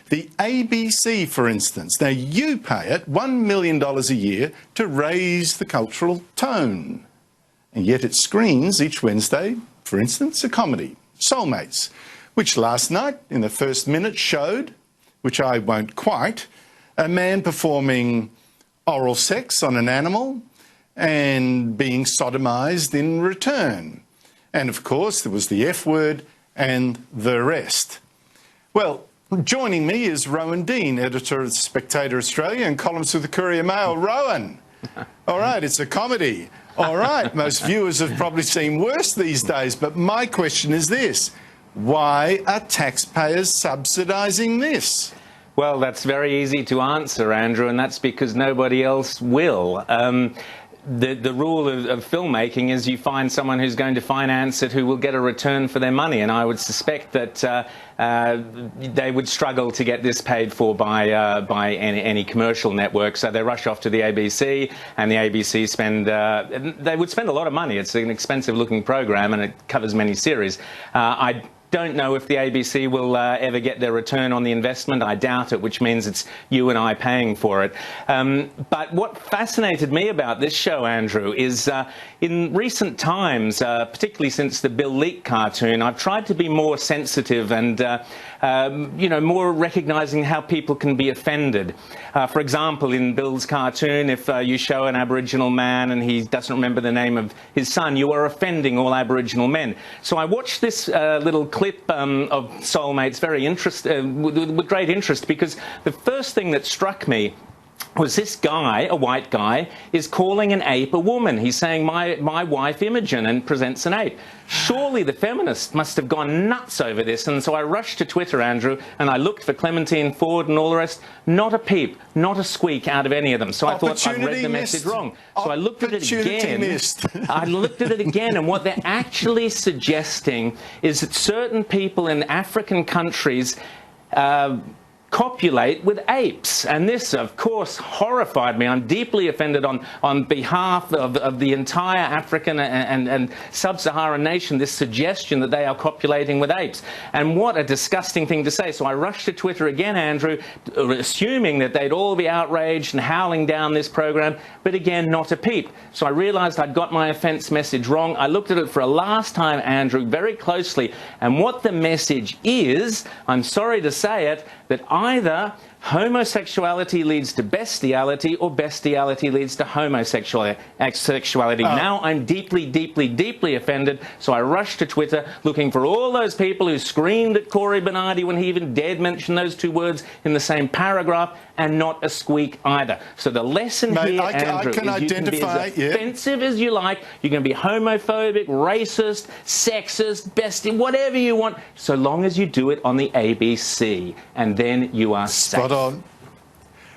The ABC, for instance. Now, you pay it $1 million a year to raise the cultural tone. And yet it screens each Wednesday, for instance, a comedy, Soulmates, which last night, in the first minute, showed, which I won't quite, a man performing oral sex on an animal and being sodomized in return. And, of course, there was the F word and the rest. Well, joining me is Rowan Dean, editor of The Spectator Australia and columns with the Courier Mail. Rowan, all right, it's a comedy. All right, most viewers have probably seen worse these days, but my question is this. Why are taxpayers subsidising this? Well, that's very easy to answer, Andrew, and that's because nobody else will. The rule of filmmaking is you find someone who's going to finance it who will get a return for their money, and I would suspect that they would struggle to get this paid for by any commercial network, so they rush off to the ABC, and the ABC they would spend a lot of money. It's an expensive-looking program, and it covers many series. I don't know if the ABC will ever get their return on the investment. I doubt it, which means it's you and I paying for it. But what fascinated me about this show, Andrew, is in recent times, particularly since the Bill Leak cartoon, I've tried to be more sensitive and more recognising how people can be offended. For example, in Bill's cartoon, if you show an Aboriginal man and he doesn't remember the name of his son, you are offending all Aboriginal men. So I watched this little clip of Soulmates with great interest, because the first thing that struck me was this guy, a white guy, is calling an ape a woman. He's saying, my wife Imogen, and presents an ape. Surely the feminists must have gone nuts over this, and so I rushed to Twitter, Andrew, and I looked for Clementine Ford and all the rest. Not a peep, not a squeak out of any of them. So I thought I'd read the message wrong. So I looked at it again. I looked at it again, and what they're actually suggesting is that certain people in African countries copulate with apes, and this of course horrified me. I'm deeply offended on behalf of the entire African and sub-Saharan nation, this suggestion that they are copulating with apes, and what a disgusting thing to say. So I rushed to Twitter again, Andrew, assuming that they'd all be outraged and howling down this program, but again, not a peep. So I realised I'd got my offence message wrong. I looked at it for a last time, Andrew, very closely, and what the message is, I'm sorry to say it, that either homosexuality leads to bestiality or bestiality leads to homosexuality. Now I'm deeply, deeply, deeply offended, so I rushed to Twitter looking for all those people who screamed at Corey Bernardi when he even dared mention those two words in the same paragraph, and not a squeak either. So the lesson here, Andrew, is you can be as offensive as you like, you can be homophobic, racist, sexist, bestie, whatever you want, so long as you do it on the ABC, and then you are safe. Spot on.